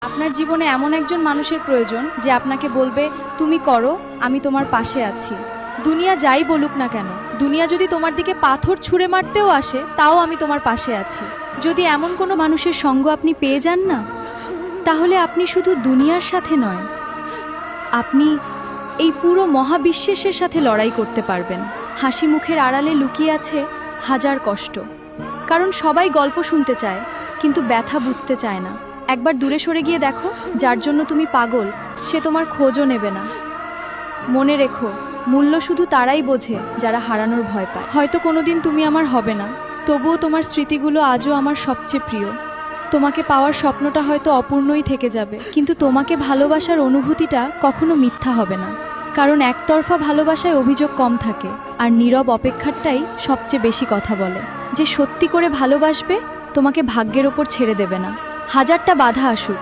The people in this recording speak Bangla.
আপনার জীবনে এমন একজন মানুষের প্রয়োজন যে আপনাকে বলবে তুমি করো, আমি তোমার পাশে আছি। দুনিয়া যাই বলুক না কেন, দুনিয়া যদি তোমার দিকে পাথর ছুঁড়ে মারতেও আসে, তাও আমি তোমার পাশে আছি। যদি এমন কোনো মানুষের সঙ্গ আপনি পেয়ে যান না, তাহলে আপনি শুধু দুনিয়ার সাথে নয়, আপনি এই পুরো মহাবিশ্বের সাথে লড়াই করতে পারবেন। হাসি মুখের আড়ালে লুকিয়ে আছে হাজার কষ্ট। কারণ সবাই গল্প শুনতে চায়, কিন্তু ব্যথা বুঝতে চায় না। একবার দূরে সরে গিয়ে দেখো, যার জন্য তুমি পাগল, সে তোমার খোঁজও নেবে না। মনে রেখো, মূল্য শুধু তারাই বোঝে যারা হারানোর ভয় পায়। হয়তো কোনোদিন তুমি আমার হবে না, তবুও তোমার স্মৃতিগুলো আজও আমার সবচেয়ে প্রিয়। তোমাকে পাওয়ার স্বপ্নটা হয়তো অপূর্ণই থেকে যাবে, কিন্তু তোমাকে ভালোবাসার অনুভূতিটা কখনো মিথ্যা হবে না। কারণ একতরফা ভালোবাসায় অভিযোগ কম থাকে, আর নীরব অপেক্ষাটাই সবচেয়ে বেশি কথা বলে। যে সত্যি করে ভালোবাসবে, তোমাকে ভাগ্যের ওপর ছেড়ে দেবে না। হাজারটা বাধা আসুক,